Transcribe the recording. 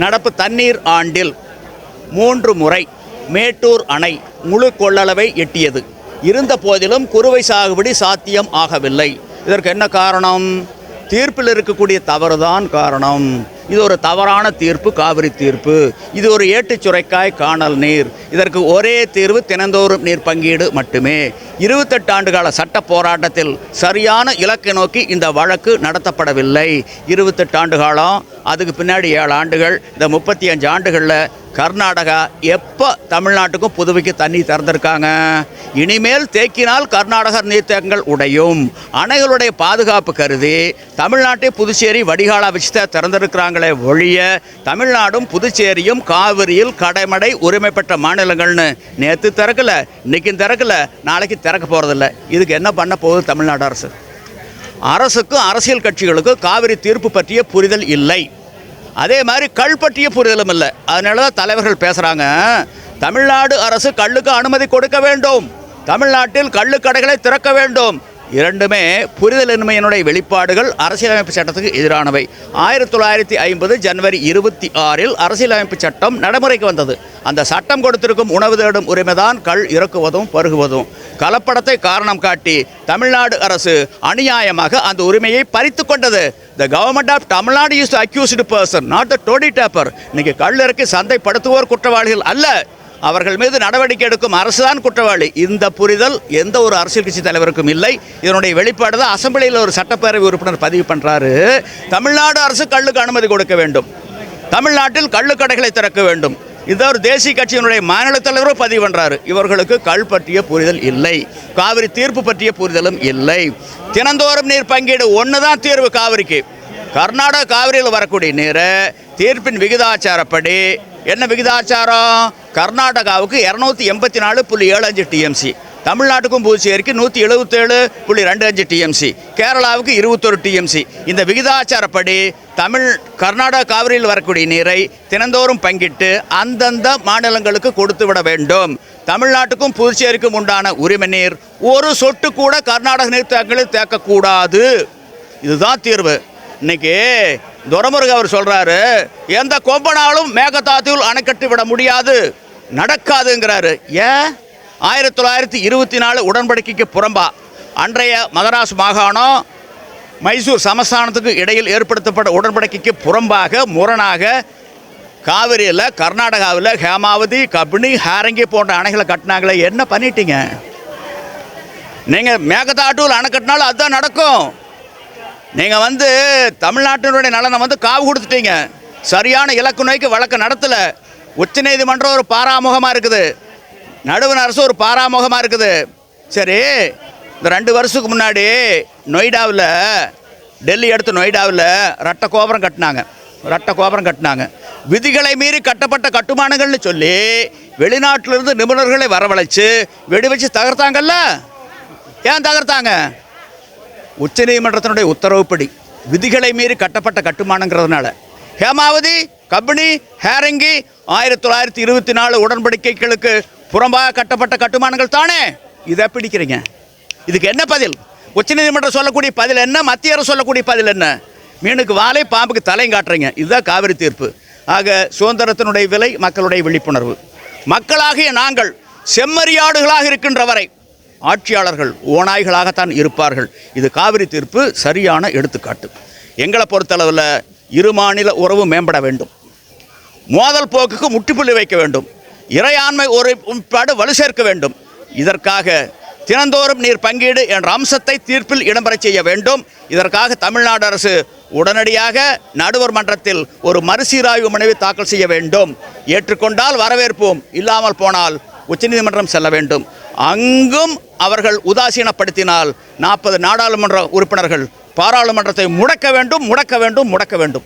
நடப்பு தண்ணீர் ஆண்டில் 3 முறை மேட்டூர் அணை முழு கொள்ளளவை எட்டியது. இருந்த போதிலும் குறுவை சாகுபடி சாத்தியம் ஆகவில்லை. இதற்கு என்ன காரணம்? தீர்ப்பில் இருக்கக்கூடிய தவறுதான் காரணம். இது ஒரு தவறான தீர்ப்பு, காவிரி தீர்ப்பு. இது ஒரு ஏட்டுச் சுரைக்காய் காணல் நீர். இதற்கு ஒரே தீர்வு தினந்தோறும் நீர் பங்கீடு மட்டுமே. 28 ஆண்டுகால சட்ட போராட்டத்தில் சரியான இலக்கை நோக்கி இந்த வழக்கு நடத்தப்படவில்லை. 28 ஆண்டு காலம், அதுக்கு பின்னாடி 7 ஆண்டுகள், இந்த 35 ஆண்டுகளில் கர்நாடகா எப்போ தமிழ்நாட்டுக்கும் புதுவைக்கு தண்ணி திறந்திருக்காங்க? இனிமேல் தேக்கினால் கர்நாடக நீர்த்தேக்கங்கள் உடையும். அணைகளுடைய பாதுகாப்பு கருதி தமிழ்நாட்டை புதுச்சேரி வடிகாலா வச்சு திறந்திருக்கிறாங்களே ஒழிய தமிழ்நாடும் புதுச்சேரியும் காவிரியில் கடைமடை உரிமை பெற்ற மாநிலங்கள்னு நேற்று திறக்கல, இன்னைக்கும் திறக்கல, நாளைக்கு திறக்க போகிறதில்ல. இதுக்கு என்ன பண்ண போகுது தமிழ்நாடு அரசு? அரசுக்கும் அரசியல் கட்சிகளுக்கும் காவிரி தீர்ப்பு பற்றிய புரிதல் இல்லை. அதே மாதிரி கள் பற்றிய புரிதலும் இல்லை. அதனால தான் தலைவர்கள் பேசுகிறாங்க, தமிழ்நாடு அரசு கள்ளுக்கு அனுமதி கொடுக்க வேண்டும், தமிழ்நாட்டில் கள்ளுக்கடைகளை திறக்க வேண்டும். இரண்டுமே புரிதலின்மையினுடைய வெளிப்பாடுகள், அரசியலமைப்பு சட்டத்துக்கு எதிரானவை. 1950 ஜனவரி 26 அரசியலமைப்பு சட்டம் நடைமுறைக்கு வந்தது. அந்த சட்டம் கொடுத்திருக்கும் உணவு தேடும் உரிமைதான் கள் இறக்குவதும் பருகுவதும். கலப்படத்தை காரணம் காட்டி தமிழ்நாடு அரசு அநியாயமாக அந்த உரிமையை பறித்து கொண்டது. The government of Tamil Nadu is the accused person, not the toddy tapper. இன்னைக்கு கள் இறக்கி சந்தைப்படுத்துவோர் குற்றவாளிகள் அல்ல, அவர்கள் மீது நடவடிக்கை எடுக்கும் அரசுதான் குற்றவாளி. இந்த புரிதல் எந்த ஒரு அரசியல் கட்சி தலைவருக்கும் இல்லை. இதனுடைய வெளிப்பாடு தான் அசம்பிளியில் ஒரு சட்டப்பேரவை உறுப்பினர் பதிவு பண்ணுறாரு, தமிழ்நாடு அரசு கள்ளுக்கு அனுமதி கொடுக்க வேண்டும், தமிழ்நாட்டில் கள்ளுக்கடைகளை திறக்க வேண்டும். இந்த ஒரு தேசிய கட்சியினுடைய மாநில தலைவரும் பதிவு பண்ணுறாரு. இவர்களுக்கு கள் பற்றிய புரிதல் இல்லை, காவிரி தீர்ப்பு பற்றிய புரிதலும் இல்லை. தினந்தோறும் நீர் பங்கீடு ஒன்று தான் தீர்வு காவிரிக்கு. கர்நாடக காவிரியில் வரக்கூடிய நீரை தீர்ப்பின் விகிதாச்சாரப்படி, என்ன விகிதாச்சாரம்? கர்நாடகாவுக்கு 284.75 டிஎம்சி, தமிழ்நாட்டுக்கும் புதுச்சேரிக்கு 177.25 டிஎம்சி, கேரளாவுக்கு 21 டிஎம்சி. இந்த விகிதாச்சாரப்படி கர்நாடக காவிரியில் வரக்கூடிய நீரை தினந்தோறும் பங்கிட்டு அந்தந்த மாநிலங்களுக்கு கொடுத்து விட வேண்டும். தமிழ்நாட்டுக்கும் புதுச்சேரிக்கும் உண்டான உரிமை நீர் ஒரு சொட்டு கூட கர்நாடக நீர்த்தேக்கங்களில் தேக்கக்கூடாது. இதுதான் தீர்வு. இன்னைக்கு துரைமுருக அவர் சொல்றாரு, எந்த கொம்பனாலும் மேகதாதுவில் அணை கட்டி விட முடியாது, நடக்காதுங்கிறாரு. ஏன்? 1924 உடன்படிக்கைக்கு புறம்பா அன்றைய மதராஸ் மாகாணம் மைசூர் சமஸ்தானத்துக்கு இடையில் ஏற்படுத்தப்பட்ட உடன்படிக்கைக்கு புறம்பாக முரணாக காவிரியில் கர்நாடகாவில் ஹேமாவதி, கபினி, ஹாரங்கி போன்ற அணைகளை கட்டினாங்களே, என்ன பண்ணிட்டீங்க? நீங்கள் மேகதாட்டுவில் அணை கட்டினாலும் அதுதான் நடக்கும். நீங்கள் தமிழ்நாட்டினுடைய நலனை காவு கொடுத்துட்டீங்க. சரியான இலக்கு நோக்கி வழக்கு நடத்தலை. உச்சநீதிமன்றம் ஒரு பாராமுகமாக இருக்குது, நடுவண் அரசு ஒரு பாராமுகமாக இருக்குது. சரி, இந்த 2 வருஷத்துக்கு முன்னாடி நொய்டாவில், டெல்லி அடுத்து நொய்டாவில் ரட்ட கோபுரம் கட்டினாங்க. விதிகளை மீறி கட்டப்பட்ட கட்டுமானங்கள்னு சொல்லி வெளிநாட்டிலிருந்து நிபுணர்களை வரவழைச்சு வெடி வச்சு தகர்த்தாங்கல்ல. ஏன் தகர்த்தாங்க? உச்சநீதிமன்றத்தினுடைய உத்தரவுப்படி விதிகளை மீறி கட்டப்பட்ட கட்டுமானங்கிறதுனால. ஹேமாவதி, கபினி, ஹேரங்கி 1924 உடன்படிக்கைகளுக்கு புறம்பாக கட்டப்பட்ட கட்டுமானங்கள் தானே. இதை பிடிக்கிறீங்க. இதுக்கு என்ன பதில்? உச்சநீதிமன்றம் சொல்லக்கூடிய பதில் என்ன? மத்திய அரசு சொல்லக்கூடிய பதில் என்ன? மீனுக்கு வாலை, பாம்புக்கு தலையும் காட்டுறீங்க. இதுதான் காவிரி தீர்ப்பு. ஆக சுதந்திரத்தினுடைய விலை மக்களுடைய விழிப்புணர்வு. மக்களாகிய நாங்கள் செம்மறியாடுகளாக இருக்கின்ற வரை ஆட்சியாளர்கள் ஓநாய்களாகத்தான் இருப்பார்கள். இது காவிரி தீர்ப்பு சரியான எடுத்துக்காட்டு. எங்களை பொறுத்தளவில் இரு மாநில உறவு மேம்பட வேண்டும், மோதல் போக்குக்கு முற்றுப்புள்ளி வைக்க வேண்டும், இறையாண்மை ஒருபாடு வலு சேர்க்க வேண்டும். இதற்காக தினந்தோறும் நீர் பங்கீடு என்ற அம்சத்தை தீர்ப்பில் இடம்பெற செய்ய வேண்டும். இதற்காக தமிழ்நாடு அரசு உடனடியாக நடுவர் மன்றத்தில் ஒரு மறுசீராய்வு மனுவை தாக்கல் செய்ய வேண்டும். ஏற்றுக்கொண்டால் வரவேற்போம், இல்லாமல் போனால் உச்சநீதிமன்றம் செல்ல வேண்டும். அங்கும் அவர்கள் உதாசீனப்படுத்தினால் 40 நாடாளுமன்ற உறுப்பினர்கள் பாராளுமன்றத்தை முடக்க வேண்டும்.